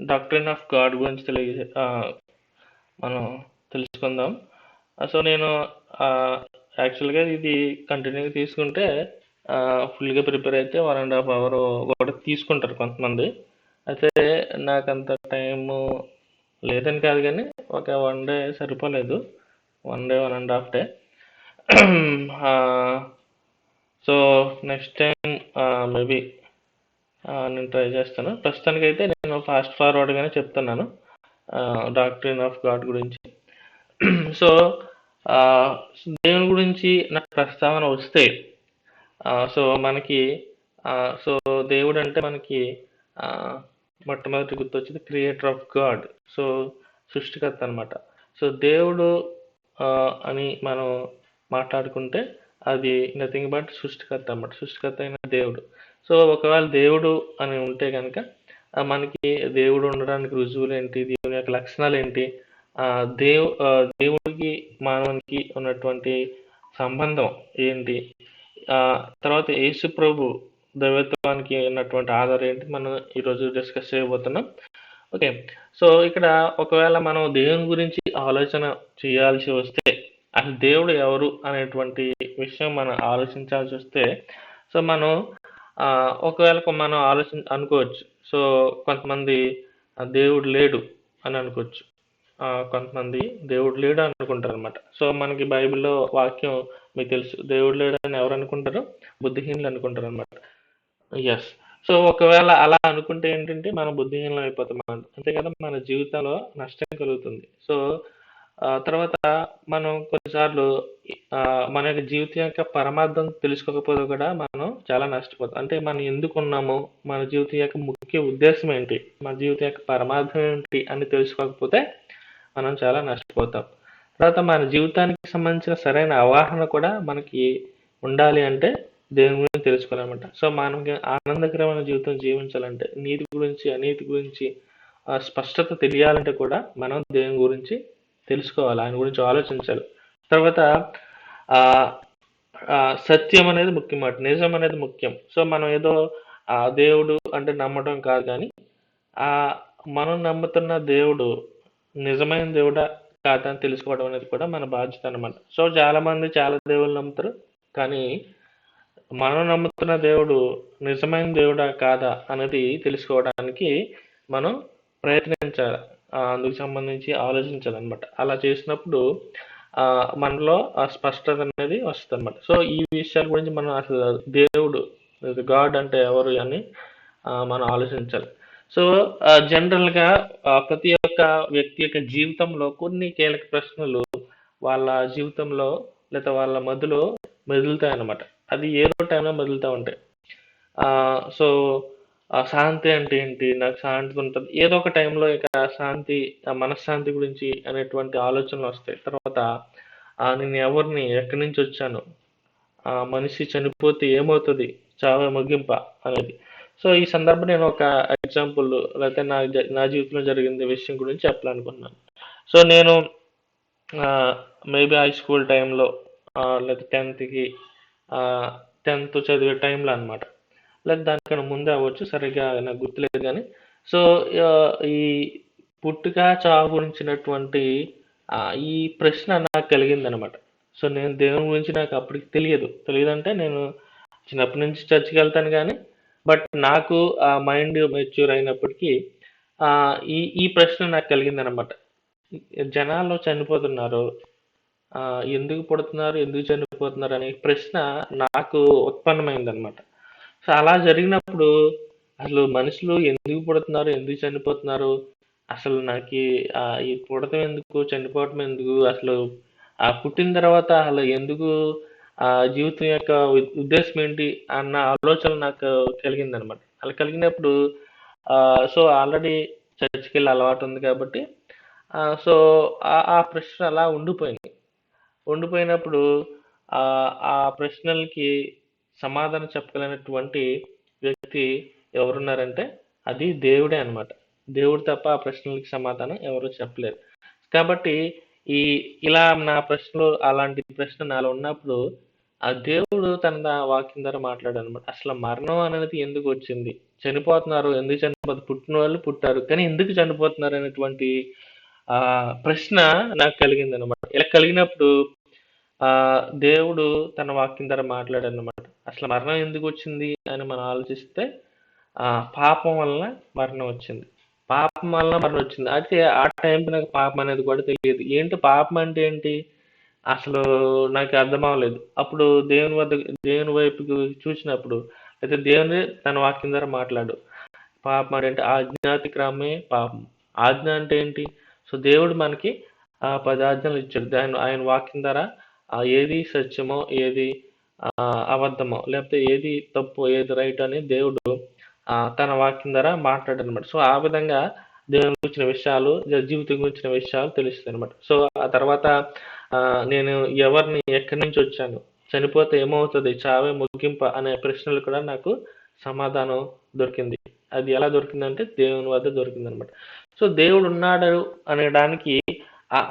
Doctrine of God గురించి మనం తెలుసుకుందాం. సో నేను యాక్చువల్గా ఇది కంటిన్యూగా తీసుకుంటే ఫుల్గా ప్రిపేర్ అయితే 1.5 hour కూడా తీసుకుంటారు కొంతమంది. అయితే నాకు అంత టైము లేదని కాదు, కానీ ఒక 1 day సరిపోలేదు. 1 day 1.5 day. So next time maybe నేను ట్రై చేస్తాను. ప్రస్తుతానికైతే నేను ఫాస్ట్ ఫార్వర్డ్గానే చెప్తున్నాను డాక్ట్రిన్ ఆఫ్ గాడ్ గురించి. సో దేవుని గురించి నాకు ప్రస్తావన వస్తే సో మనకి సో దేవుడు అంటే మనకి మొట్టమొదటి గుర్తొచ్చింది క్రియేటర్ ఆఫ్ గాడ్. సో సృష్టికర్త అనమాట. సో దేవుడు అని మనం మాట్లాడుకుంటే అది నథింగ్ బట్ సృష్టికర్త అనమాట, సృష్టికర్త అయిన దేవుడు. సో ఒకవేళ దేవుడు అని ఉంటే కనుక మనకి దేవుడు ఉండడానికి రుజువులు ఏంటి, దేవుని యొక్క లక్షణాలు ఏంటి, దేవుడికి మానవునికి ఉన్నటువంటి సంబంధం ఏంటి, తర్వాత యేసు ప్రభు దైవత్వానికి ఉన్నటువంటి ఆధారం ఏంటి, మనం ఈరోజు డిస్కస్ చేయబోతున్నాం. ఓకే, సో ఇక్కడ ఒకవేళ మనం దేవుని గురించి ఆలోచన చేయాల్సి వస్తే అసలు దేవుడు ఎవరు అనేటువంటి విషయం మనం ఆలోచించాల్సి వస్తే సో మనం ఒకవేళ మనం అనుకోవచ్చు. సో కొంతమంది దేవుడు లేడు అని అనుకోవచ్చు, కొంతమంది దేవుడు లేడు అనుకుంటారు అనమాట. సో మనకి బైబిల్లో వాక్యం మీకు తెలుసు, దేవుడు లేడు అని ఎవరు అనుకుంటారు? బుద్ధిహీనులు అనుకుంటారు అనమాట. ఎస్. సో ఒకవేళ అలా అనుకుంటే ఏంటంటే మనం బుద్ధిహీనం అయిపోతాం, అంతే కదా, మన జీవితంలో నష్టం కలుగుతుంది. సో తర్వాత మనం కొన్నిసార్లు మన యొక్క జీవితం యొక్క పరమార్థం తెలుసుకోకపోతే కూడా మనం చాలా నష్టపోతాం. అంటే మనం ఎందుకు ఉన్నాము, మన జీవితం యొక్క ముఖ్య ఉద్దేశం ఏంటి, మన జీవితం యొక్క పరమార్థం ఏంటి అని తెలుసుకోకపోతే మనం చాలా నష్టపోతాం. తర్వాత మన జీవితానికి సంబంధించిన సరైన అవగాహన కూడా మనకి ఉండాలి అంటే దేవుని గురించి తెలుసుకోవాలన్నమాట. సో మనకి ఆనందకరమైన జీవితం జీవించాలంటే, నీతి గురించి అనీతి గురించి స్పష్టత తెలియాలంటే కూడా మనం దేవుని గురించి తెలుసుకోవాలి, ఆయన గురించి ఆలోచించాలి. తర్వాత సత్యం అనేది ముఖ్యం, నిజం అనేది ముఖ్యం. సో మనం ఏదో దేవుడు అంటే నమ్మటం కాదు, కానీ మనం నమ్ముతున్న దేవుడు నిజమైన దేవుడా కాదా అని తెలుసుకోవడం అనేది కూడా మన బాధ్యత అనమాట. సో చాలా మంది చాలా దేవుళ్ళు నమ్ముతారు, కానీ మనం నమ్ముతున్న దేవుడు నిజమైన దేవుడా కాదా అనేది తెలుసుకోవడానికి మనం ప్రయత్నించాలి, అందుకు సంబంధించి ఆలోచించాలన్నమాట. అలా చేసినప్పుడు మనలో ఆ స్పష్టత అనేది వస్తుంది అనమాట. సో ఈ విషయాల గురించి మనం అసలు దేవుడు గాడ్ అంటే ఎవరు అని మనం ఆలోచించాలి. సో జనరల్గా ప్రతి ఒక్క వ్యక్తి యొక్క జీవితంలో కొన్ని కీలక ప్రశ్నలు వాళ్ళ జీవితంలో లేదా వాళ్ళ మధ్యలో మెదులుతాయి అన్నమాట. అది ఏదో టైంలో మెదులుతూ ఉంటాయి. సో శాంతి అంటే ఏంటి, నాకు శాంతి ఉంటుంది, ఏదో ఒక టైంలో ఇక శాంతి మనశ్శాంతి గురించి అనేటువంటి ఆలోచనలు వస్తాయి. తర్వాత నేను ఎవరిని, ఎక్కడి నుంచి వచ్చాను, మనిషి చనిపోతే ఏమవుతుంది, చావే ముగింప అనేది. సో ఈ సందర్భం నేను ఒక ఎగ్జాంపుల్ లేకపోతే నా జీవితంలో జరిగిన విషయం గురించి చెప్పాలనుకుంటున్నాను. సో నేను మేబీ హై స్కూల్ టైంలో లేదా 10th చదివే టైంలో అనమాట, లేదా దానికన్నా ముందే అవ్వచ్చు, సరిగ్గా నాకు గుర్తులేదు. కానీ సో ఈ పుట్టుక చావు గురించినటువంటి ఈ ప్రశ్న నాకు కలిగింది అనమాట. సో నేను దేవుని గురించి నాకు అప్పటికి తెలియదంటే నేను చిన్నప్పటి నుంచి చర్చికి వెళ్తాను, కానీ బట్ నాకు ఆ మైండ్ మెచ్యూర్ అయినప్పటికీ ఈ ప్రశ్న నాకు కలిగింది అనమాట. జనాలు చనిపోతున్నారు, ఎందుకు పుడుతున్నారు, ఎందుకు చనిపోతున్నారు అనే ప్రశ్న నాకు ఉత్పన్నమైందనమాట. సో అలా జరిగినప్పుడు అసలు మనుషులు ఎందుకు పుడుతున్నారు, ఎందుకు చనిపోతున్నారు, అసలు నాకు ఈ పుడతం ఎందుకు, చనిపోవటం ఎందుకు, అసలు పుట్టిన తర్వాత అసలు ఎందుకు, జీవితం యొక్క ఉద్దేశం ఏంటి అన్న ఆలోచన నాకు కలిగిందనమాట. అలా కలిగినప్పుడు సో ఆల్రెడీ చర్చికి వెళ్ళి అలవాటు ఉంది కాబట్టి సో ఆ ప్రశ్న అలా ఉండిపోయినప్పుడు ఆ ప్రశ్నలకి సమాధానం చెప్పగలిగినటువంటి వ్యక్తి ఎవరున్నారంటే అది దేవుడే అనమాట. దేవుడు తప్ప ఆ ప్రశ్నలకి సమాధానం ఎవరు చెప్పలేరు. కాబట్టి ఇలా నా ప్రశ్నలు, అలాంటి ప్రశ్న నాలో ఉన్నప్పుడు ఆ దేవుడు తన వాక్యం ద్వారా మాట్లాడాడనమాట. అసలు మరణం అనేది ఎందుకు వచ్చింది? చనిపోతున్నారు. ఎందుకు చనిపోతున్నారు? పుట్టిన వాళ్ళు పుట్టారు. కానీ ఎందుకు చనిపోతున్నారు అనేటువంటి ప్రశ్న నాకు కలిగిందనమాట. ఇలా కలిగినప్పుడు దేవుడు తన వాక్యం ద్వారా మాట్లాడాడనమాట. అసలు మరణం ఎందుకు వచ్చింది అని మనం ఆలోచిస్తే పాపం వలన మరణం వచ్చింది. పాపం వలన మరణం వచ్చింది. అయితే ఆ టైంకి నాకు పాపం అనేది కూడా తెలియదు. ఏంటి పాపం అంటే ఏంటి? అసలు నాకు అర్థం అవ్వలేదు. అప్పుడు దేవుని వైపుకి చూసినప్పుడు అయితే దేవుని తన వాక్యం ద్వారా మాట్లాడు. పాపం అంటే ఆజ్ఞాతిక్రమే పాపం. ఆజ్ఞ అంటే ఏంటి? సో దేవుడు మనకి 10 ఆజ్ఞలు ఇచ్చాడు. ఆయన వాక్యం ద్వారా ఏది సత్యమో, ఏది అబద్ధమో, లేకపోతే ఏది తప్పు, ఏది రైట్ అని దేవుడు తన వాక్యం ద్వారా మాట్లాడనమాట. సో ఆ విధంగా దేవుని గురించిన విషయాలు, జీవితం గురించిన విషయాలు తెలుస్తాయి అనమాట. సో ఆ తర్వాత నేను ఎవరిని, ఎక్కడి నుంచి వచ్చాను, చనిపోతే ఏమవుతుంది, చావే ముగింప అనే ప్రశ్నలు కూడా నాకు సమాధానం దొరికింది. అది ఎలా దొరికిందంటే దేవుని వద్ద దొరికిందనమాట. సో దేవుడు ఉన్నాడు అనేదానికి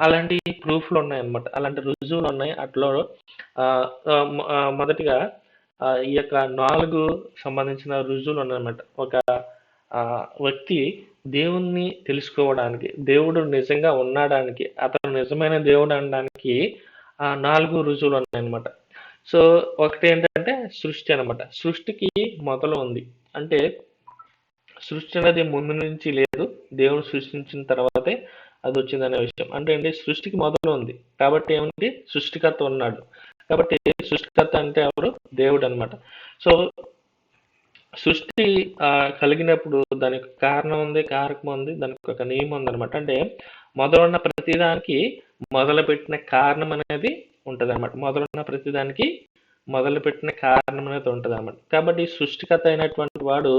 అలాంటి ప్రూఫ్లు ఉన్నాయన్నమాట. అలాంటి రుజువులు ఉన్నాయి. అట్లో మొదటిగా ఈ యొక్క 4 సంబంధించిన రుజువులు ఉన్నాయన్నమాట. ఒక వ్యక్తి దేవుణ్ణి తెలుసుకోవడానికి, దేవుడు నిజంగా ఉండడానికి, అతను నిజమైన దేవుడు అనడానికి 4 రుజువులు ఉన్నాయన్నమాట. సో ఒకటి ఏంటంటే సృష్టి అనమాట. సృష్టికి మొదలు ఉంది. అంటే సృష్టి అనేది ముందు నుంచి లేదు, దేవుడు సృష్టించిన తర్వాతే అది వచ్చిందనే విషయం. అంటే ఏంటి, సృష్టికి మొదలు ఉంది కాబట్టి ఏమిటి, సృష్టికర్త ఉన్నాడు. కాబట్టి సృష్టికర్త అంటే ఎవరు, దేవుడు అనమాట. సో సృష్టి కలిగినప్పుడు దానికి కారణం ఉంది, కారకం ఉంది, దానికి ఒక నియమం ఉంది అనమాట. అంటే మొదలున్న ప్రతిదానికి మొదలుపెట్టిన కారణం అనేది ఉంటుంది అనమాట. మొదలున్న ప్రతిదానికి మొదలుపెట్టిన కారణం అనేది ఉంటుంది అనమాట. కాబట్టి సృష్టికర్త అయినటువంటి వాడు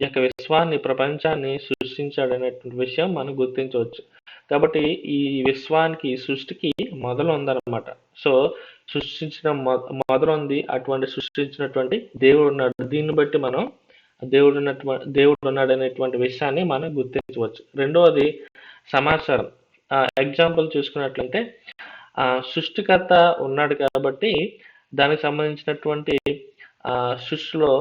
ఈ యొక్క విశ్వాన్ని, ప్రపంచాన్ని సృష్టించాడు అనేటువంటి విషయం మనం గుర్తించవచ్చు. కాబట్టి ఈ విశ్వానికి, సృష్టికి మొదలు ఉందన్నమాట. సో సృష్టించిన మొదలు ఉంది. అటువంటి సృష్టించినటువంటి దేవుడు ఉన్నాడు. దీన్ని బట్టి మనం దేవుడు ఉన్నాడు అనేటువంటి విషయాన్ని మనం గుర్తించవచ్చు. రెండవది సమాచారం. ఎగ్జాంపుల్ చూసుకున్నట్లయితే సృష్టికర్త ఉన్నాడు కాబట్టి దానికి సంబంధించినటువంటి సృష్టిలో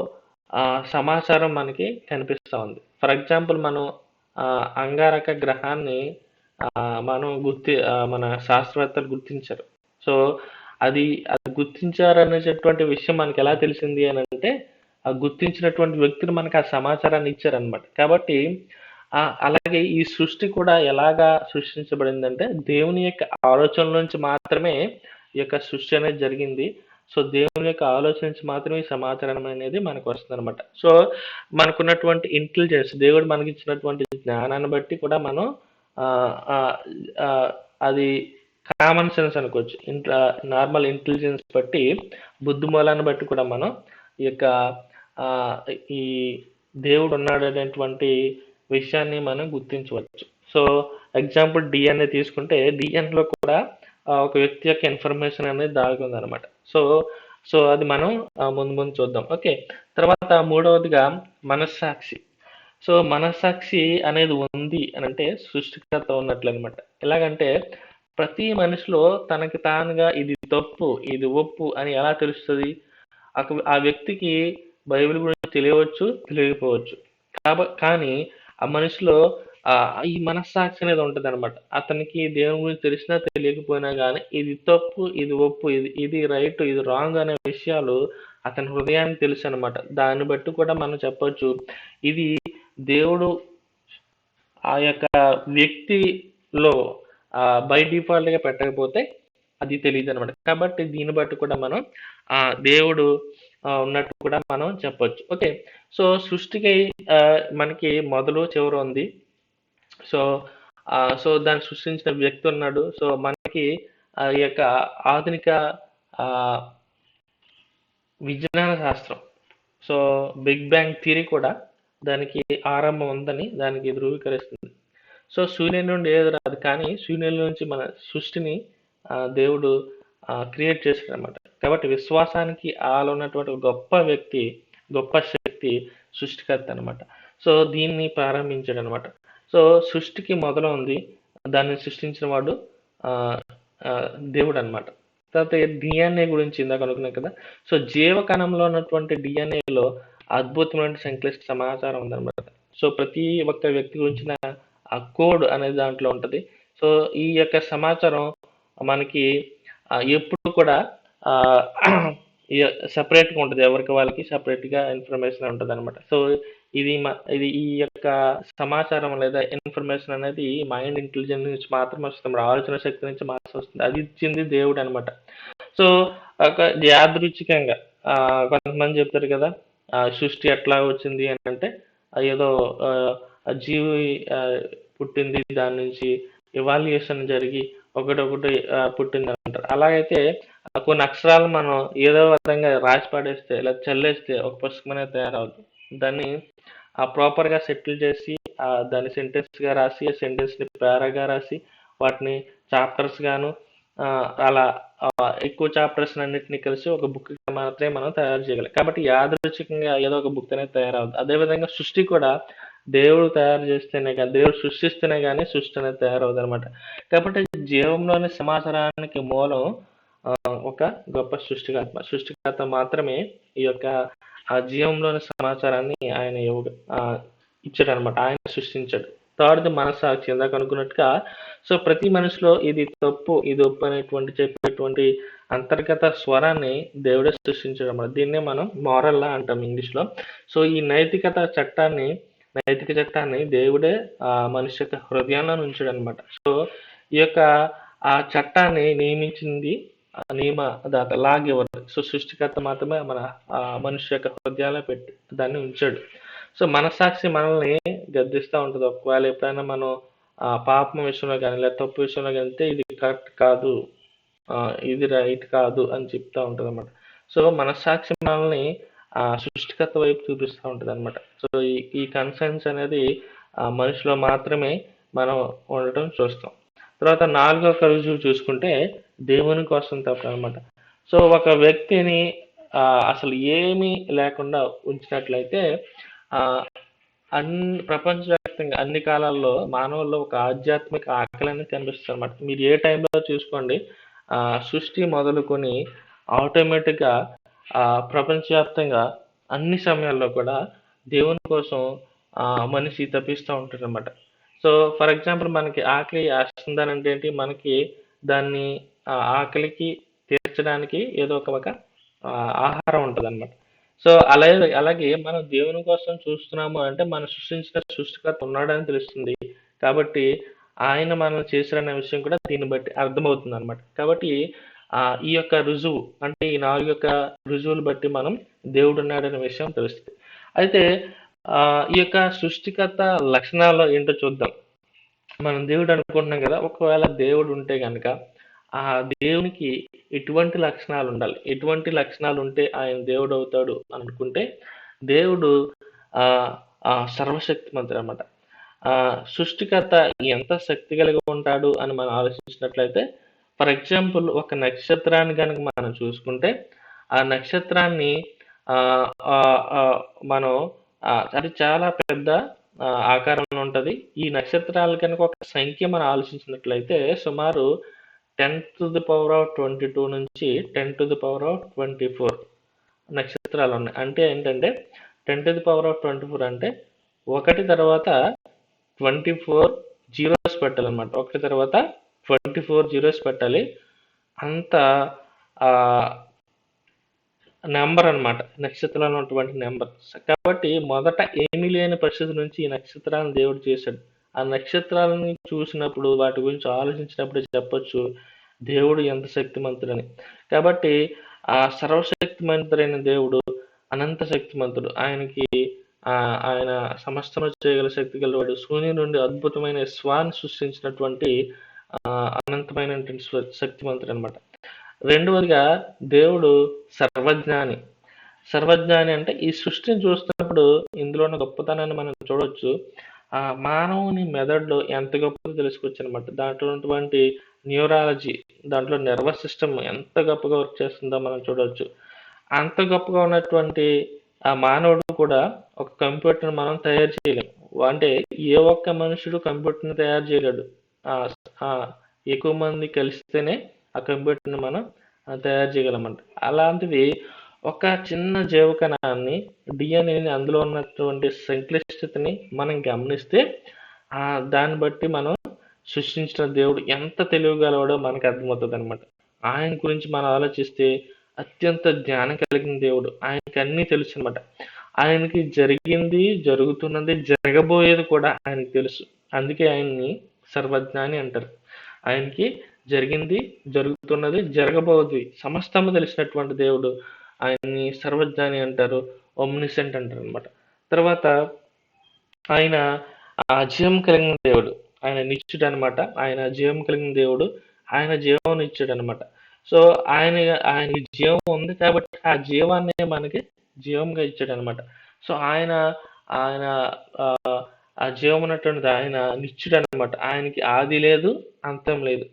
సమాచారం మనకి కనిపిస్తూ ఉంది. ఫర్ ఎగ్జాంపుల్ మనం అంగారక గ్రహాన్ని మనం మన శాస్త్రవేత్తలు గుర్తించారు. సో అది గుర్తించారనేటటువంటి విషయం మనకి ఎలా తెలిసింది అని అంటే, ఆ గుర్తించినటువంటి వ్యక్తులు మనకు ఆ సమాచారాన్ని ఇచ్చారనమాట. కాబట్టి అలాగే ఈ సృష్టి కూడా ఎలాగా సృష్టించబడిందంటే, దేవుని యొక్క ఆలోచన నుంచి మాత్రమే ఈ యొక్క సృష్టి అనేది జరిగింది. సో దేవుని యొక్క ఆలోచన నుంచి మాత్రమే ఈ సమాచారం అనేది మనకు వస్తుంది అనమాట. సో మనకున్నటువంటి ఇంటెలిజెన్స్, దేవుడు మనకి ఇచ్చినటువంటి జ్ఞానాన్ని బట్టి కూడా మనం అది కామన్ సెన్స్ అనుకోవచ్చు. నార్మల్ ఇంటెలిజెన్స్ బట్టి, బుద్ధి మూలాన్ని బట్టి కూడా మనం ఈ యొక్క ఈ దేవుడు ఉన్నాడు అనేటువంటి విషయాన్ని మనం గుర్తించవచ్చు. సో ఎగ్జాంపుల్ డిఎన్ఏ తీసుకుంటే, డిఎన్ఏలో కూడా ఒక వ్యక్తి యొక్క ఇన్ఫర్మేషన్ అనేది దాగి ఉందన్నమాట. సో అది మనం ముందు చూద్దాం. ఓకే, తర్వాత మూడవదిగా మనస్సాక్షి. సో మనస్సాక్షి అనేది ఉంది అని అంటే సృష్టికర్త ఉన్నట్లు అనమాట. ఎలాగంటే ప్రతి మనిషిలో తనకి తానుగా ఇది తప్పు, ఇది ఒప్పు అని ఎలా తెలుస్తుంది? ఆ వ్యక్తికి బైబిల్ గురించి తెలియవచ్చు, తెలియకపోవచ్చు. కానీ ఆ మనిషిలో ఈ మనస్సాక్షి అనేది ఉంటుంది అనమాట. అతనికి దేవుని గురించి తెలిసినా తెలియకపోయినా కానీ ఇది తప్పు, ఇది ఒప్పు, ఇది రైట్, ఇది రాంగ్ అనే విషయాలు అతని హృదయానికి తెలుసు అనమాట. దాన్ని బట్టి కూడా మనం చెప్పొచ్చు, ఇది దేవుడు ఆ యొక్క వ్యక్తిలో బై డిఫాల్ట్గా పెట్టకపోతే అది తెలియదు అనమాట. కాబట్టి దీన్ని బట్టి కూడా మనం దేవుడు ఉన్నట్టు కూడా మనం చెప్పొచ్చు. ఓకే, సో సృష్టికి మనకి మొదలు చివరి ఉంది. సో దాన్ని సృష్టించిన వ్యక్తి ఉన్నాడు. సో మనకి ఈ యొక్క ఆధునిక విజ్ఞాన శాస్త్రం, సో బిగ్ బ్యాంగ్ థియరీ కూడా దానికి ఆరంభం ఉందని దానికి ధృవీకరిస్తుంది. సో శూన్యం నుండి ఏది రాదు, కానీ శూన్యం నుంచి మన సృష్టిని దేవుడు క్రియేట్ చేశాడు అనమాట. కాబట్టి విశ్వాసానికి ఉన్నటువంటి గొప్ప వ్యక్తి, గొప్ప శక్తి సృష్టికర్త అనమాట. సో దీన్ని ప్రారంభించాడు అనమాట. సో సృష్టికి మొదలు ఉంది, దాన్ని సృష్టించిన వాడు దేవుడు అనమాట. తర్వాత డిఎన్ఏ గురించి ఇందాక అనుకున్నాం కదా. సో జీవకణంలో ఉన్నటువంటి డిఎన్ఏలో అద్భుతమైన సంక్లిష్ట సమాచారం ఉందన్నమాట. సో ప్రతి ఒక్క వ్యక్తి గురించిన ఆ కోడ్ అనేది దాంట్లో ఉంటది. సో ఈ యొక్క సమాచారం మనకి ఎప్పుడు కూడా సెపరేట్గా ఉంటుంది, ఎవరికి వాళ్ళకి సెపరేట్గా ఇన్ఫర్మేషన్ ఉంటుంది అనమాట. సో ఇది ఈ యొక్క సమాచారం లేదా ఇన్ఫర్మేషన్ అనేది మైండ్ ఇంటెలిజెన్స్ నుంచి మాత్రమే వస్తుంది, ఆలోచన శక్తి నుంచి మాత్రమే వస్తుంది. అది ఇచ్చింది దేవుడు అనమాట. సో ఒక యాదృచ్ఛికంగా కొంతమంది చెప్తారు కదా, సృష్టి ఎట్లా వచ్చింది అని అంటే ఏదో జీవి పుట్టింది, దాని నుంచి ఇవాల్యుయేషన్ జరిగి ఒకటి పుట్టింది అంటారు. అలాగైతే కొన్ని అక్షరాలు మనం ఏదో విధంగా రాసి పడేస్తే లేదా చల్లేస్తే ఒక పుస్తకం అనేది తయారవుతుంది. దాన్ని ప్రాపర్గా సెటిల్ చేసి దాన్ని సెంటెన్స్గా రాసి, ఆ సెంటెన్స్ని పేరాగా రాసి, వాటిని చాప్టర్స్ గాను అలా ఎక్కువ చాప్టర్స్ అన్నింటినీ కలిసి ఒక బుక్ మాత్రమే మనం తయారు చేయగలం. కాబట్టి యాదృచ్ఛికంగా ఏదో ఒక బుక్ అనేది తయారవుతుంది. అదేవిధంగా సృష్టి కూడా దేవుడు తయారు చేస్తేనే కానీ, దేవుడు సృష్టిస్తేనే కానీ సృష్టి అనేది తయారవుతుంది అనమాట. కాబట్టి జీవంలోని సమాచారానికి మూలం ఒక గొప్ప సృష్టికర్త మాత్రమే ఈ యొక్క ఆ జీవంలోని సమాచారాన్ని ఆయన ఇచ్చాడు అనమాట. ఆయన సృష్టించాడు. థర్డ్ మనస్సాక్షి, ఇందాక అనుకున్నట్టుగా. సో ప్రతి మనిషిలో ఇది తప్పు, ఇది ఒప్పు అనేటువంటి చెప్పేటువంటి అంతర్గత స్వరాన్ని దేవుడే సృష్టించాడు అనమాట. దీన్నే మనం మారల్ లా అంటాం ఇంగ్లీష్లో. సో ఈ నైతిక చట్టాన్ని దేవుడే మనిషి యొక్క హృదయంలో ఉంచాడు అనమాట. సో ఈ యొక్క ఆ చట్టాన్ని నియమించింది నియమదాత, లాగ్ ఎవరు? సో సృష్టికర్త మాత్రమే మన మనిషి యొక్క హృదయాల్లో పెట్టి దాన్ని ఉంచాడు. సో మనస్సాక్షి మనల్ని గద్దిస్తూ ఉంటుంది. ఒకవేళ ఎప్పుడైనా మనం పాపం విషయంలో కానీ లేదా తప్పు విషయంలో కానీ ఇది కరెక్ట్ కాదు, ఇది రైట్ కాదు అని చెప్తూ ఉంటుంది అనమాట. సో మనస్సాక్షి మనల్ని సృష్టికర్త వైపు చూపిస్తూ ఉంటుంది అనమాట. సో ఈ కన్సర్న్స్ అనేది మనిషిలో మాత్రమే మనం ఉండటం చూస్తాం. తర్వాత 4వ రుజువు చూసుకుంటే దేవుని కోసం తప్ప అనమాట. సో ఒక వ్యక్తిని అసలు ఏమీ లేకుండా ఉంచినట్లయితే ప్రపంచవ్యాప్తంగా అన్ని కాలాల్లో మానవుల్లో ఒక ఆధ్యాత్మిక ఆకలి అనేది కనిపిస్తుంది అనమాట. మీరు ఏ టైంలో చూసుకోండి, సృష్టి మొదలుకొని ఆటోమేటిక్గా ప్రపంచవ్యాప్తంగా అన్ని సమయాల్లో కూడా దేవుని కోసం మనిషి తప్పిస్తూ ఉంటాడు అనమాట. సో ఫర్ ఎగ్జాంపుల్ మనకి ఆకలి వేస్తుందని అంటే ఏంటి, మనకి దాన్ని ఆకలికి తీర్చడానికి ఏదో ఒక ఆహారం ఉంటుంది అనమాట. సో అలాగే మనం దేవుని కోసం చూస్తున్నాము అంటే మనం సృష్టించిన సృష్టికర్త ఉన్నాడని తెలుస్తుంది. కాబట్టి ఆయన మనం చేశారనే విషయం కూడా దీన్ని బట్టి అర్థమవుతుంది అనమాట. కాబట్టి ఈ యొక్క రుజువు అంటే ఈ 4 యొక్క రుజువులు బట్టి మనం దేవుడు ఉన్నాడనే విషయం తెలుస్తుంది. అయితే ఈ యొక్క సృష్టికర్త లక్షణాలు ఏంటో చూద్దాం. మనం దేవుడు అనుకుంటున్నాం కదా, ఒకవేళ దేవుడు ఉంటే కనుక ఆ దేవునికి ఎటువంటి లక్షణాలు ఉండాలి, ఎటువంటి లక్షణాలు ఉంటే ఆయన దేవుడు అవుతాడు అనుకుంటే, దేవుడు సర్వశక్తిమంతుడు అనమాట. సృష్టికర్త ఎంత శక్తి కలిగి ఉంటాడు అని మనం ఆలోచించినట్లయితే, ఫర్ ఎగ్జాంపుల్ ఒక నక్షత్రాన్ని కనుక మనం చూసుకుంటే, ఆ నక్షత్రాన్ని మనం అది చాలా పెద్ద ఆకారంలో ఉంటుంది. ఈ నక్షత్రాలు కనుక ఒక సంఖ్య మనం ఆలోచించినట్లయితే సుమారు 10⁻22 నుంచి 10⁻24 నక్షత్రాలు ఉన్నాయి. అంటే ఏంటంటే 10⁻24 అంటే ఒకటి తర్వాత 24 జీరోస్ పెట్టాలన్నమాట. ఒకటి తర్వాత 24 జీరోస్ పెట్టాలి. అంత నెంబర్ అనమాట నక్షత్రాలు ఉన్నటువంటి నెంబర్. కాబట్టి మొదట ఏమీ లేని పరిస్థితి నుంచి ఈ నక్షత్రాలను దేవుడు చేశాడు. ఆ నక్షత్రాలను చూసినప్పుడు వాటి గురించి ఆలోచించినప్పుడు చెప్పొచ్చు దేవుడు ఎంత శక్తిమంతుడని. కాబట్టి ఆ సర్వశక్తిమంతుడైన దేవుడు అనంత శక్తిమంతుడు. ఆయన సమస్తము చేయగల శక్తి గలవాడు. శూన్యం నుండి అద్భుతమైన స్వాన్ని సృష్టించినటువంటి అనంతమైనటువంటి శక్తిమంతుడు అనమాట. రెండవదిగా దేవుడు సర్వజ్ఞాని అంటే ఈ సృష్టిని చూస్తున్నప్పుడు ఇందులో ఉన్న గొప్పతనాన్ని మనం చూడవచ్చు. ఆ మానవుని మెదడులో ఎంత గొప్పగా తెలుసుకోవచ్చు అనమాట. దాంట్లో ఉన్నటువంటి న్యూరాలజీ, దాంట్లో నర్వస్ సిస్టమ్ ఎంత గొప్పగా వర్క్ చేస్తుందో మనం చూడవచ్చు. అంత గొప్పగా ఉన్నటువంటి ఆ మానవుడు కూడా ఒక కంప్యూటర్ని మనం తయారు చేయలేము. అంటే ఏ ఒక్క మనుషుడు కంప్యూటర్ని తయారు చేయలేడు. ఎక్కువ మంది కలిస్తేనే ఆ కంప్యూటర్ని మనం తయారు చేయగలమంట. అలాంటిది ఒక చిన్న జీవకణాన్ని, డిఎన్ఏని, అందులో ఉన్నటువంటి సంక్లిష్టతని మనం గమనిస్తే దాన్ని బట్టి మనం సృష్టించిన దేవుడు ఎంత తెలివిగలవాడో మనకు అర్థమవుతుందన్నమాట. ఆయన గురించి మనం ఆలోచిస్తే అత్యంత జ్ఞానం కలిగిన దేవుడు. ఆయనకి అన్నీ తెలుసు అనమాట. ఆయనకి జరిగింది, జరుగుతున్నది, జరగబోయేది కూడా ఆయనకి తెలుసు. అందుకే ఆయన్ని సర్వజ్ఞాని అంటారు. ఆయనకి జరిగింది, జరుగుతున్నది, జరగబోయేది సమస్తము తెలిసినటువంటి దేవుడు. ఆయన్ని సర్వజ్ఞాని అంటారు, ఒమ్నిసెంట్ అంటారు అనమాట. తర్వాత ఆయన జీవం కలిగిన దేవుడు, ఆయన నిత్యుడు అనమాట. ఆయన జీవం కలిగిన దేవుడు, ఆయన జీవం నిత్యుడు అనమాట. సో ఆయనకి జీవం ఉంది కాబట్టి ఆ జీవాన్ని మనకి జీవంగా ఇచ్చాడు అనమాట. సో ఆయన ఆయన ఆ జీవం ఉన్నటువంటిది ఆయన నిత్యుడు అనమాట. ఆయనకి ఆది లేదు, అంతం లేదు.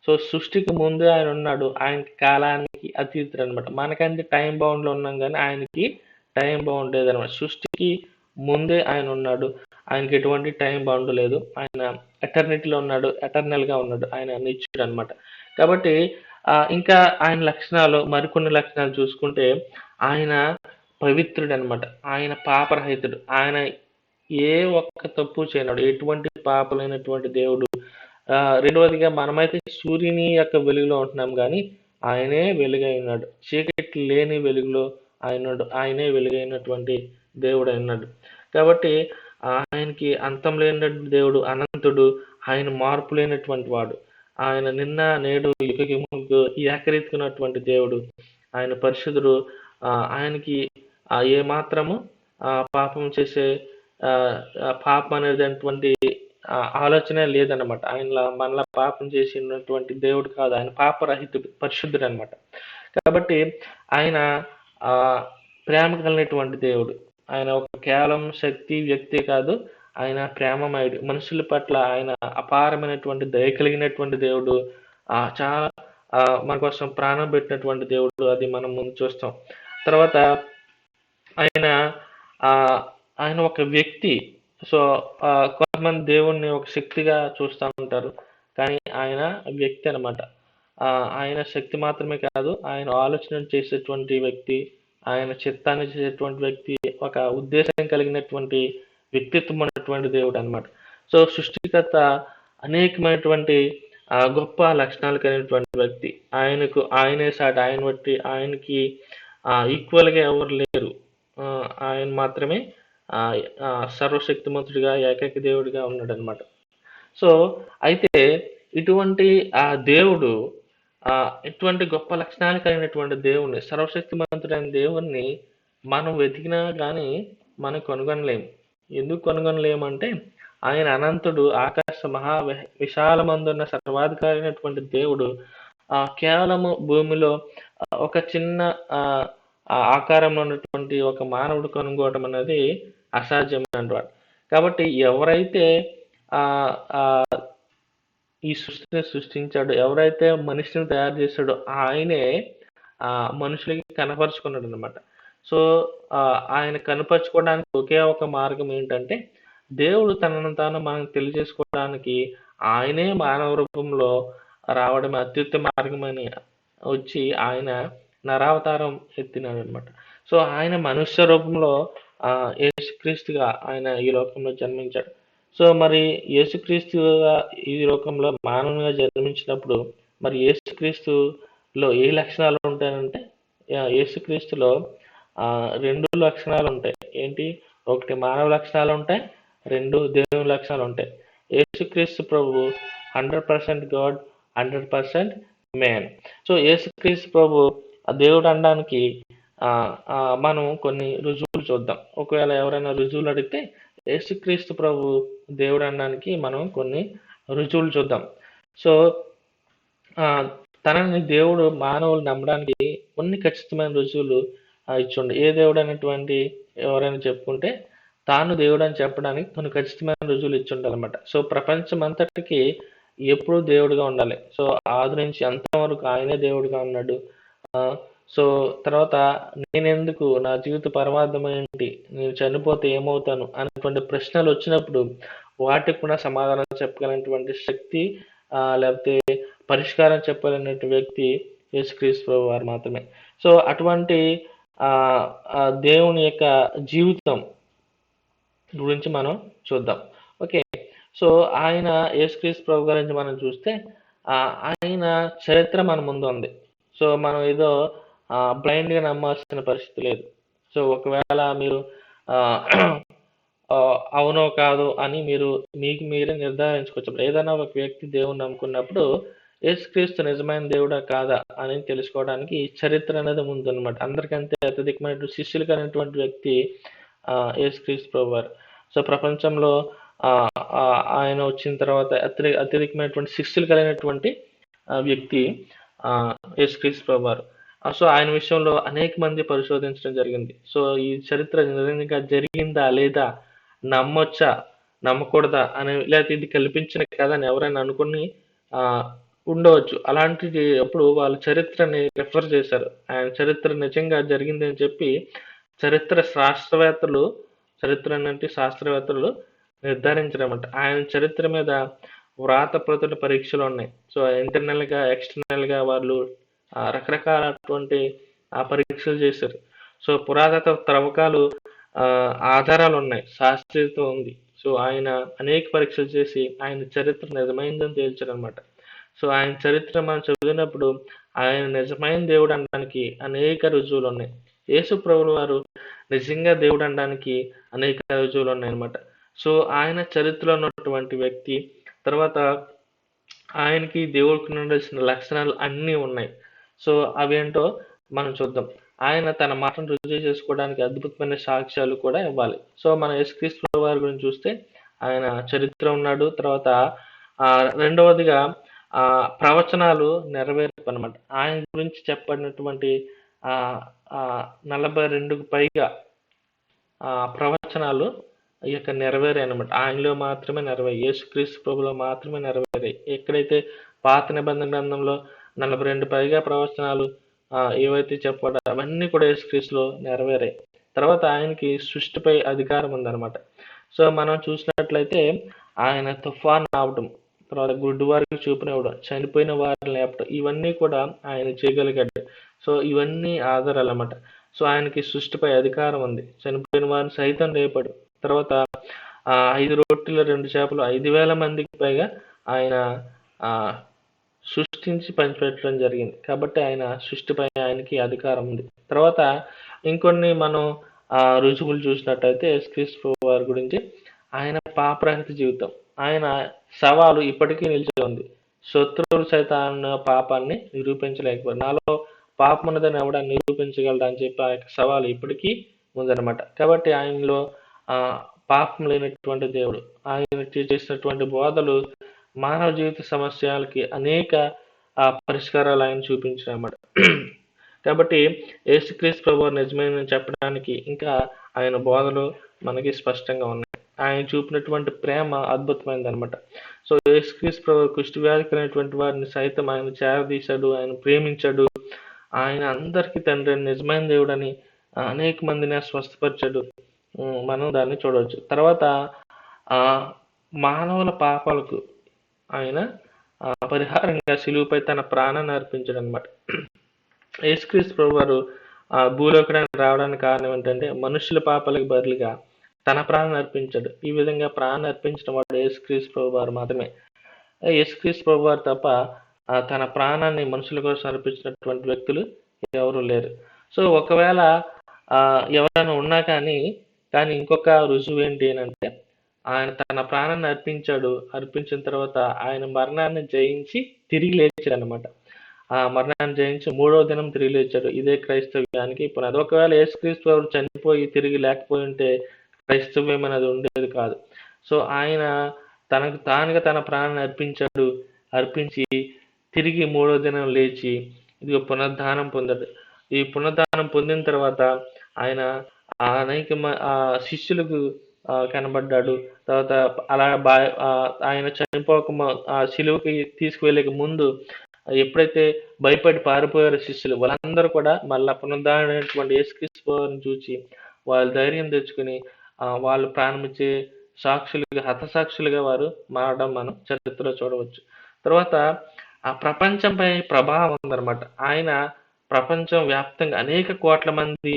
సో సృష్టికి ముందే ఆయన ఉన్నాడు. ఆయనకి కాలానికి అతీతుడు అనమాట. మనకంటే టైం బౌండ్లో ఉన్నాం కానీ ఆయనకి టైం బౌండ్ లేదనమాట. సృష్టికి ముందే ఆయన ఉన్నాడు. ఆయనకి ఎటువంటి టైం బౌండ్ లేదు. ఆయన ఎటర్నిటీలో ఉన్నాడు, ఎటర్నల్గా ఉన్నాడు. ఆయన నిత్యుడు అనమాట. కాబట్టి ఇంకా ఆయన లక్షణాలు, మరికొన్ని లక్షణాలు చూసుకుంటే ఆయన పవిత్రుడు అనమాట. ఆయన పాపరహితుడు. ఆయన ఏ ఒక్క తప్పు చేయనాడు, ఎటువంటి పాపలైనటువంటి దేవుడు. రెండవదిగా మనమైతే సూర్యుని యొక్క వెలుగులో ఉంటున్నాం కానీ ఆయనే వెలుగై ఉన్నాడు. చీకటి లేని వెలుగులో ఆయనే వెలుగైనటువంటి దేవుడు అయినాడు. కాబట్టి ఆయనకి అంతం లేనటువంటి దేవుడు, అనంతుడు. ఆయన మార్పు లేనటువంటి వాడు. ఆయన నిన్న నేడు యుగయుగములకు ఏకరీతికున్నటువంటి దేవుడు. ఆయన పరిశుద్ధుడు. ఆయనకి ఏ మాత్రము పాపం చేసే పాపం అనేటువంటి ఆలోచన లేదన్నమాట. ఆయన మనలా పాపం చేసినటువంటి దేవుడు కాదు. ఆయన పాపరహితుడు, పరిశుద్ధుడు అనమాట. కాబట్టి ఆయన ప్రేమ కలిగినటువంటి దేవుడు. ఆయన ఒక కేవలం శక్తి వ్యక్తి కాదు, ఆయన ప్రేమమయుడు. మనుషుల పట్ల ఆయన అపారమైనటువంటి దయ కలిగినటువంటి దేవుడు. చాలా మన కోసం ప్రాణం పెట్టినటువంటి దేవుడు. అది మనం ముందు చూస్తాం. తర్వాత ఆయన ఒక వ్యక్తి. సో కొంతమంది దేవుణ్ణి ఒక శక్తిగా చూస్తూ ఉంటారు, కానీ ఆయన వ్యక్తి అనమాట. ఆయన శక్తి మాత్రమే కాదు, ఆయన ఆలోచన చేసేటువంటి వ్యక్తి, ఆయన చిత్తాన్ని చేసేటువంటి వ్యక్తి, ఒక ఉద్దేశం కలిగినటువంటి వ్యక్తిత్వం ఉన్నటువంటి దేవుడు అనమాట. సో సృష్టికర్త అనేకమైనటువంటి గొప్ప లక్షణాలు కలిగినటువంటి వ్యక్తి. ఆయనే సాటి, ఆయన బట్టి ఆయనకి ఈక్వల్గా ఎవరు లేరు. ఆయన మాత్రమే సర్వశక్తిమంతుడిగా, ఏకైక దేవుడిగా ఉన్నాడు అనమాట. సో అయితే ఇటువంటి దేవుడు, ఇటువంటి గొప్ప లక్షణాలు కలిగినటువంటి దేవుణ్ణి, సర్వశక్తిమంతుడైన దేవుణ్ణి మనం వెతికినా కానీ మనం కనుగొనలేము. ఎందుకు కనుగొనలేమంటే ఆయన అనంతుడు, ఆకాశ మహా విశాలమందున్న సర్వాధికారి అయినటువంటి దేవుడు కేవలము భూమిలో ఒక చిన్న ఆకారంలో ఉన్నటువంటి ఒక మానవుడు కనుగొనడం అనేది అసాధ్యమైనటువంటి. కాబట్టి ఎవరైతే ఈ సృష్టిని సృష్టించాడు, ఎవరైతే మనిషిని తయారు చేశాడో ఆయనే మనుషులకి కనపరుచుకున్నాడు అనమాట. సో ఆయన కనపరుచుకోవడానికి ఒకే ఒక మార్గం ఏంటంటే దేవుడు తనను తాను మనం తెలియజేసుకోవడానికి ఆయనే మానవ రూపంలో రావడం అత్యుత్తమ మార్గమని వచ్చి ఆయన నరావతారం ఎత్తినాడు అనమాట. సో ఆయన మనుష్య రూపంలో యేసుక్రీస్తుగా ఆయన ఈ లోకంలో జన్మించాడు. సో మరి యేసుక్రీస్తుగా ఈ లోకంలో మానవునిగా జన్మించినప్పుడు మరి యేసుక్రీస్తులో ఏ లక్షణాలు ఉంటాయంటే యేసుక్రీస్తులో 2 లక్షణాలు ఉంటాయి. ఏంటి? ఒకటి మానవ లక్షణాలు ఉంటాయి, 2 దేవుని లక్షణాలు ఉంటాయి. యేసుక్రీస్తు ప్రభు 100% గాడ్, 100% మ్యాన్. సో యేసుక్రీస్తు ప్రభు దేవుడు అనడానికి మనం కొన్ని రుజువులు చూద్దాం. ఒకవేళ ఎవరైనా రుజువులు అడిగితే యేసుక్రీస్తు ప్రభు దేవుడు అనడానికి మనం కొన్ని రుజువులు చూద్దాం. సో తనని దేవుడు మానవులు నమ్మడానికి కొన్ని ఖచ్చితమైన రుజువులు ఇచ్చుండు. ఏ దేవుడు అనేటువంటి ఎవరైనా చెప్పుకుంటే తాను దేవుడు అని చెప్పడానికి కొన్ని ఖచ్చితమైన రుజువులు ఇచ్చుండాలన్నమాట. సో ప్రపంచం అంతటికి ఎప్పుడూ దేవుడిగా ఉండాలి. సో ఆది నుంచి అంతవరకు ఆయనే దేవుడిగా ఉన్నాడు. సో తర్వాత నేనెందుకు, నా జీవిత పరమార్థం ఏంటి, నేను చనిపోతే ఏమవుతాను అనేటువంటి ప్రశ్నలు వచ్చినప్పుడు వాటికి కూడా సమాధానం చెప్పగలిగినటువంటి శక్తి లేకపోతే పరిష్కారం చెప్పగలిగినటువంటి వ్యక్తి యేసుక్రీస్తు ప్రభు వారు మాత్రమే. సో అటువంటి దేవుని యొక్క జీవితం గురించి మనం చూద్దాం. ఓకే. సో ఆయన యేసుక్రీస్తు ప్రభు గురించి మనం చూస్తే ఆయన చరిత్ర మన ముందు ఉంది. సో మనం ఏదో బ్లైండ్గా నమ్మాల్సిన పరిస్థితి లేదు. సో ఒకవేళ మీరు అవునో కాదో అని మీరు మీకు మీరే నిర్ధారించుకోవచ్చు. ఏదైనా ఒక వ్యక్తి దేవుని నమ్ముకున్నప్పుడు యేసుక్రీస్తు నిజమైన దేవుడా కాదా అని తెలుసుకోవడానికి చరిత్ర అనేది ముందనమాట. అందరికంటే అత్యధికమైన శిష్యులు కలిగినటువంటి వ్యక్తి యేసుక్రీస్తు ప్రభువారు. సో ప్రపంచంలో ఆయన వచ్చిన తర్వాత అత్యధికమైనటువంటి శిష్యులు కలిగినటువంటి వ్యక్తి యేసుక్రీస్తు ప్రభువారు. సో ఆయన విషయంలో అనేక మంది పరిశోధించడం జరిగింది. సో ఈ చరిత్ర నిజంగా జరిగిందా లేదా, నమ్మొచ్చా నమ్మకూడదా అని, లేకపోతే ఇది కల్పించిన కథ అని ఎవరైనా అనుకుని ఉండవచ్చు. అలాంటిది అప్పుడు వాళ్ళ చరిత్రని రెఫర్ చేశారు. ఆయన చరిత్ర నిజంగా జరిగింది అని చెప్పి శాస్త్రవేత్తలు నిర్ధారించడమంట. ఆయన చరిత్ర మీద వ్రాతప్రతుల పరీక్షలు ఉన్నాయి. సో ఇంటర్నల్ గా ఎక్స్టర్నల్ గా వాళ్ళు రకరకాలటువంటి పరీక్షలు చేశారు. సో పురాతన త్రవ్వకాలు ఆధారాలు ఉన్నాయి, శాస్త్రీయత ఉంది. సో ఆయన అనేక పరీక్షలు చేసి ఆయన చరిత్ర నిజమైందని తేల్చారు అనమాట. సో ఆయన చరిత్ర మనం చదివినప్పుడు ఆయన నిజమైన దేవుడు అనడానికి అనేక రుజువులు ఉన్నాయి. యేసు ప్రభువు వారు నిజంగా దేవుడు అనడానికి అనేక రుజువులు ఉన్నాయి అనమాట. సో ఆయన చరిత్రలో ఉన్నటువంటి వ్యక్తి, తర్వాత ఆయనకి దేవుడికి ఉండాల్సిన లక్షణాలు అన్నీ ఉన్నాయి. సో అవేంటో మనం చూద్దాం. ఆయన తన మాటను రుజువు చేసుకోవడానికి అద్భుతమైన సాక్ష్యాలు కూడా ఇవ్వాలి. సో మన యేసుక్రీస్తు వారి గురించి చూస్తే ఆయన చరిత్ర ఉన్నాడు. తర్వాత రెండవదిగా ప్రవచనాలు నెరవేర్పు అనమాట. ఆయన గురించి చెప్పబడినటువంటి 42కు పైగా ప్రవచనాలు ఈ యొక్క నెరవేరాయి అనమాట. ఆయనలో మాత్రమే నెరవేరాయి, యేసుక్రీస్తు ప్రభులో మాత్రమే నెరవేరాయి. ఎక్కడైతే పాత నిబంధన గ్రంథంలో 42 పైగా ప్రవచనాలు ఏవైతే చెప్పాడో అవన్నీ కూడా యేసుక్రీస్తులో నెరవేరాయి. తర్వాత ఆయనకి సృష్టిపై అధికారం ఉందన్నమాట. సో మనం చూసినట్లయితే ఆయన తుఫాన్ ఆవడం, తర్వాత గుడ్డి వారికి చూపునివ్వడం, చనిపోయిన వారిని లేపడం, ఇవన్నీ కూడా ఆయన చేయగలిగాడు. సో ఇవన్నీ ఆధారాలు అన్నమాట. సో ఆయనకి సృష్టిపై అధికారం ఉంది, చనిపోయిన వారిని సైతం లేపాడు. తర్వాత 5 రొట్టెలు 2 చేపలు 5,000 మందికి పైగా ఆయన సృష్టించి పంచిపెట్టడం జరిగింది. కాబట్టి ఆయన సృష్టిపై ఆయనకి అధికారం ఉంది. తర్వాత ఇంకొన్ని మనం రుజువులు చూసినట్టయితే యేసుక్రీస్తు వారి గురించి ఆయన పాపరహిత జీవితం, ఆయన సవాలు ఇప్పటికీ నిలిచి ఉంది. శత్రువులు సైతం పాపాన్ని నిరూపించలేకపోయారు. నాలో పాపం ఉన్నదని ఎవడని నిరూపించగలడా అని చెప్పి ఆ యొక్క సవాలు ఇప్పటికీ ఉందన్నమాట. కాబట్టి ఆయనలో పాపం లేనటువంటి దేవుడు. ఆయన చేసినటువంటి బోధలు మానవ జీవిత సమస్యలకి అనేక పరిష్కారాలు ఆయన చూపించారన్నమాట. కాబట్టి యేసుక్రీస్తు ప్రభువు నిజమైన చెప్పడానికి ఇంకా ఆయన బోధలు మనకి స్పష్టంగా ఉన్నాయి. ఆయన చూపినటువంటి ప్రేమ అద్భుతమైనది అనమాట. సో యేసుక్రీస్తు ప్రభు కుష్ఠవ్యాధి కలిగినటువంటి వారిని సైతం ఆయన చేరదీశాడు, ఆయన ప్రేమించాడు. ఆయన అందరికీ తండ్రి నిజమైన దేవుడని అనేక మందిని స్వస్థపరిచాడు. మనం దాన్ని చూడవచ్చు. తర్వాత మానవుల పాపాలకు ఆయన పరిహారంగా శిలువపై తన ప్రాణాన్ని అర్పించాడు అనమాట. యేసుక్రీస్తు ప్రభు వారు భూలోకానికి రావడానికి కారణం ఏంటంటే మనుషుల పాపాలకు బదులుగా తన ప్రాణాన్ని అర్పించాడు. ఈ విధంగా ప్రాణాన్ని అర్పించడం వాడు యేసుక్రీస్తు ప్రభు వారు మాత్రమే. యేసుక్రీస్తు ప్రభు వారు తప్ప తన ప్రాణాన్ని మనుషుల కోసం అర్పించినటువంటి వ్యక్తులు ఎవరు లేరు. సో ఒకవేళ ఎవరైనా ఉన్నా కానీ ఇంకొక రుజువు ఏంటి అంటే ఆయన తన ప్రాణాన్ని అర్పించిన తర్వాత ఆయన మరణాన్ని జయించి తిరిగి లేచాడు అనమాట. ఆ మరణాన్ని జయించి 3వ దినం తిరిగి లేచాడు. ఇదే క్రైస్తవ్యానికి పునాది. ఒకవేళ యేసుక్రీస్తు వారు చనిపోయి తిరిగి లేకపోయి ఉంటే క్రైస్తవ్యం అనేది ఉండేది కాదు. సో ఆయన తనకు తానుగా తన ప్రాణాన్ని అర్పించి తిరిగి 3వ దినం లేచి ఇది పునరుద్ధానం పొందాడు. ఈ పునరుద్ధానం పొందిన తర్వాత ఆయన అనేక శిష్యులకు కనబడ్డాడు. తర్వాత అలా ఆయన చనిపోక శిలువకి తీసుకువెళ్ళక ముందు ఎప్పుడైతే భయపడి పారిపోయారో శిష్యులు, వాళ్ళందరూ కూడా మళ్ళా పునరుద్ధారణమైనటువంటి యేసుక్రీస్తు చూసి వాళ్ళు ధైర్యం తెచ్చుకుని వాళ్ళు ప్రాణమిచ్చే సాక్షులుగా, హతసాక్షులుగా వారు మారడం మనం చరిత్రలో చూడవచ్చు. తర్వాత ఆ ప్రపంచంపై ప్రభావం ఉందన్నమాట. ఆయన ప్రపంచం వ్యాప్తంగా అనేక కోట్ల మంది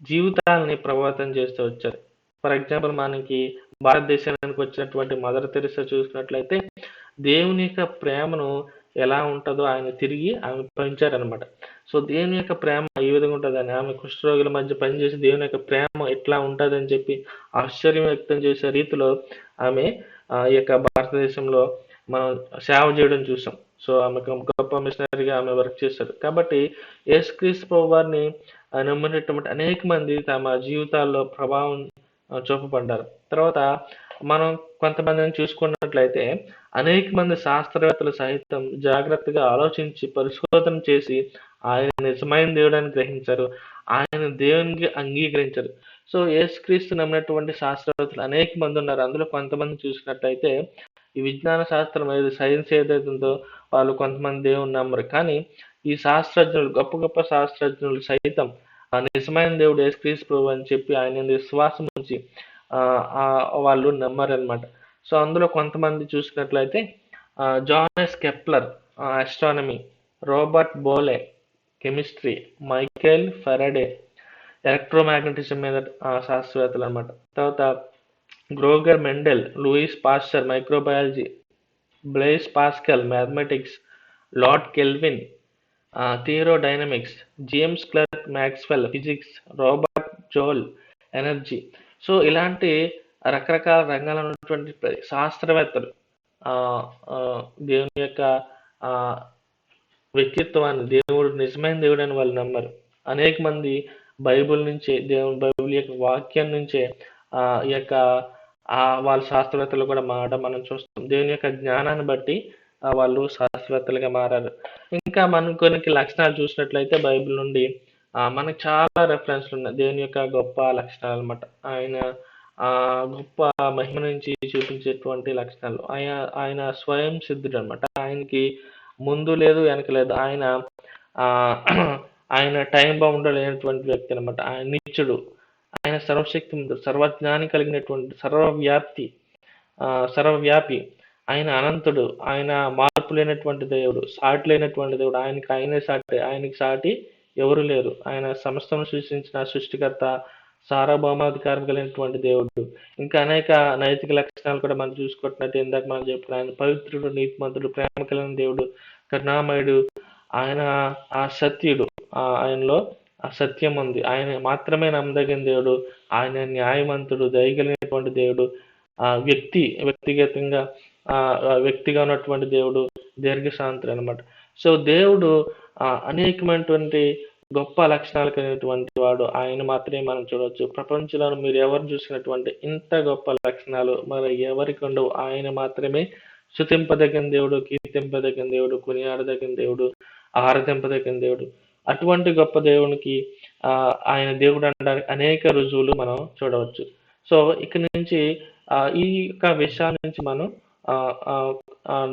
జీవితాలని ప్రభావితం చేస్తూ వచ్చారు. ఫర్ ఎగ్జాంపుల్ మనకి భారతదేశానికి వచ్చినటువంటి మదర్ తెరిసా చూసినట్లయితే దేవుని యొక్క ప్రేమను ఎలా ఉంటుందో ఆయన తిరిగి ఆమె పెంచారనమాట. సో దేవుని యొక్క ప్రేమ ఈ విధంగా ఉంటుందని, ఆమె కుష్ఠరోగుల మధ్య పనిచేసి దేవుని యొక్క ప్రేమ ఎట్లా ఉంటుందని చెప్పి ఆశ్చర్యం వ్యక్తం చేసే రీతిలో ఆమె ఈ యొక్క భారతదేశంలో మనం సేవ చేయడం చూసాం. సో ఆమె గొప్ప మిషనరీగా ఆమె వర్క్ చేశారు. కాబట్టి యేసుక్రీస్తు ప్రభు వారిని నమ్మినటువంటి అనేక మంది తమ జీవితాల్లో ప్రభావం చూపబడ్డారు. తర్వాత మనం కొంతమందిని చూసుకున్నట్లయితే అనేక మంది శాస్త్రవేత్తలు సైతం జాగ్రత్తగా ఆలోచించి పరిశోధన చేసి ఆయన నిజమైన దేవుడని గ్రహించారు. ఆయన దేవునికి అంగీకరించారు. సో యేసుక్రీస్తు నమ్మినటువంటి శాస్త్రవేత్తలు అనేక మంది ఉన్నారు. అందులో కొంతమంది చూసినట్లయితే ఈ విజ్ఞాన శాస్త్రం ఏది సైన్స్ ఏదైతే ఉందో వాళ్ళు కొంతమంది దేవుని నమ్మరు. కానీ ఈ శాస్త్రజ్ఞులు గొప్ప గొప్ప శాస్త్రజ్ఞులు సైతం ఆ నిజమైన దేవుడు యేసుక్రీస్తు ప్రభు అని చెప్పి ఆయన విశ్వాసం ఉంచి వాళ్ళు నమ్మారనమాట. సో అందులో కొంతమంది చూసినట్లయితే Johannes Kepler astronomy, Robert Boyle chemistry, Michael Faraday electromagnetism మీద శాస్త్రవేత్తలు అనమాట. తర్వాత Gregor Mendel, Louis Pasteur microbiology, Blaise Pascal mathematics, Lord Kelvin thermodynamics, James Clerk Maxwell physics, Robert Joule energy. So ఇలాంటి రకరకాల రంగాల్లో ఉన్నటువంటి శాస్త్రవేత్తలు దేవుని యొక్క వ్యక్తిత్వాన్ని, దేవుడు నిజమైన దేవుడు అని వాళ్ళు నమ్మరు. అనేక మంది బైబిల్ నుంచే, బైబిల్ యొక్క వాక్యం నుంచే ఈ యొక్క వాళ్ళ శాస్త్రవేత్తలు కూడా మారడం మనం చూస్తాం. దేవుని యొక్క జ్ఞానాన్ని బట్టి వాళ్ళు శాస్త్రవేత్తలుగా మారారు. ఇంకా మనం కొన్ని లక్షణాలు చూసినట్లయితే బైబిల్ నుండి మనకు చాలా రెఫరెన్స్లు ఉన్నాయి దేవుని యొక్క గొప్ప లక్షణాలు అనమాట. ఆయన గొప్ప మహిమ నుంచి చూపించేటువంటి లక్షణాలు. ఆయన స్వయం సిద్ధుడు అనమాట. ఆయనకి ముందు లేదు వెనక లేదు. ఆయన టైం బౌండ్ లేనటువంటి వ్యక్తి అనమాట. ఆయన నిత్యుడు, ఆయన సర్వశక్తిమంతుడు, సర్వజ్ఞాని కలిగినటువంటి సర్వవ్యాపి, ఆయన అనంతుడు, ఆయన మార్పు లేనటువంటి దేవుడు, సాటి లేనటువంటి దేవుడు. ఆయనకి సాటి ఎవరు లేరు. ఆయన సమస్తను సృష్టించిన సృష్టికర్త, సార్వభౌమాధికారం కలిగినటువంటి దేవుడు. ఇంకా అనేక నైతిక లక్షణాలు కూడా మనం చూసుకుంటున్నట్టు ఇందాక మనం చెప్పుకున్నాం. ఆయన పవిత్రుడు, నీతిమంతుడు, ప్రేమ కలిగిన దేవుడు, కరుణామయుడు, ఆయన సత్యుడు, ఆయనలో సత్యం ఉంది, ఆయన మాత్రమే నమ్మదగిన దేవుడు, ఆయన న్యాయవంతుడు, దయగలిగినటువంటి దేవుడు, వ్యక్తిగా ఉన్నటువంటి దేవుడు, దీర్ఘశాంతుడు అనమాట. సో దేవుడు అనేకమైనటువంటి గొప్ప లక్షణాలు కలిగినటువంటి వాడు. ఆయన మాత్రమే మనం చూడవచ్చు. ప్రపంచంలో మీరు ఎవరు చూసినటువంటి ఇంత గొప్ప లక్షణాలు మరి ఎవరికి ఉండవు. ఆయన మాత్రమే స్తుతింపదగిన దేవుడు, కీర్తింపదగిన దేవుడు, కొనియాడదగిన దేవుడు, ఆరాధింపదగిన దేవుడు. అటువంటి గొప్ప దేవునికి ఆయన దేవుడు అనడానికి అనేక రుజువులు మనం చూడవచ్చు. సో ఇక నుంచి ఈ యొక్క విషయాల నుంచి మనం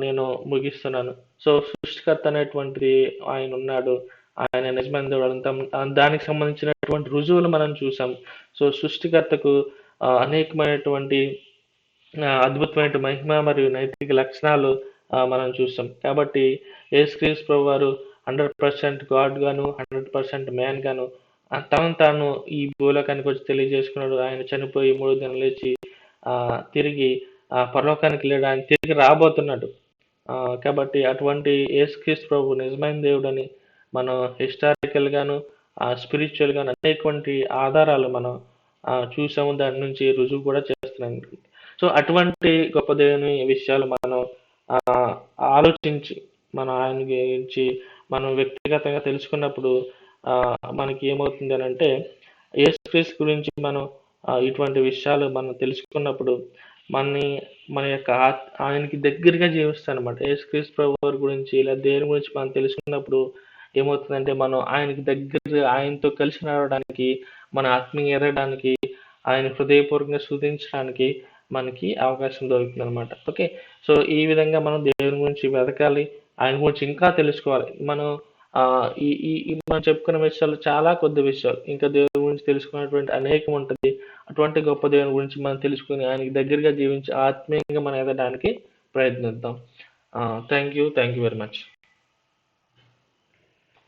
నేను ముగిస్తున్నాను. సో సృష్టికర్త అనేటువంటి ఆయన ఉన్నాడు, ఆయన నిజమైన దేవుడు. దానికి సంబంధించినటువంటి రుజువులు మనం చూసాం. సో సృష్టికర్తకు అనేకమైనటువంటి అద్భుతమైన మహిమ మరియు నైతిక లక్షణాలు మనం చూసాం. కాబట్టి యేసుక్రీస్తు ప్రభు వారు 100% గాడ్ గాను 100% మ్యాన్ గాను తాను ఈ భూలోకానికి వచ్చి తెలియజేసుకున్నాడు. ఆయన చనిపోయి 3 దినాలు లేచి తిరిగి పరలోకానికి వెళ్ళాడు. ఆయన తిరిగి రాబోతున్నాడు. కాబట్టి అటువంటి యేసుక్రీస్తు ప్రభు నిజమైన దేవుడని మనం హిస్టారికల్ గాను స్పిరిచువల్ గాను అనేటువంటి ఆధారాలు మనం చూసాము. దాని నుంచి రుజువు కూడా చేస్తున్నాం. సో అటువంటి గొప్ప దేవుని విషయాలు మనం ఆలోచించి మనం ఆయన గురించి మనం వ్యక్తిగతంగా తెలుసుకున్నప్పుడు మనకి ఏమవుతుంది అని అంటే, యేసుక్రీస్తు గురించి మనం ఇటువంటి విషయాలు మనం తెలుసుకున్నప్పుడు మన యొక్క ఆయనకి దగ్గరగా జీవిస్తాం అనమాట. యేసుక్రీస్తు ప్రభు గురించి ఇలా దేని గురించి మనం తెలుసుకున్నప్పుడు ఏమవుతుందంటే, మనం ఆయనకి దగ్గర ఆయనతో కలిసి నడవడానికి, మన ఆత్మీయ ఎదగడానికి, ఆయన హృదయపూర్వకంగా స్తుతించడానికి మనకి అవకాశం దొరుకుతుంది అనమాట. ఓకే, సో ఈ విధంగా మనం దేవుని గురించి వెతకాలి, ఆయన గురించి ఇంకా తెలుసుకోవాలి. మనం మనం చెప్పుకున్న విషయాలు చాలా కొద్ది విషయాలు, ఇంకా దేవుని గురించి తెలుసుకున్నటువంటి అనేకం ఉంటుంది. అటువంటి గొప్ప దేవుని గురించి మనం తెలుసుకుని ఆయనకి దగ్గరగా జీవించి ఆత్మీయంగా మనం ఎదగడానికి ప్రయత్నిద్దాం. Thank you very much.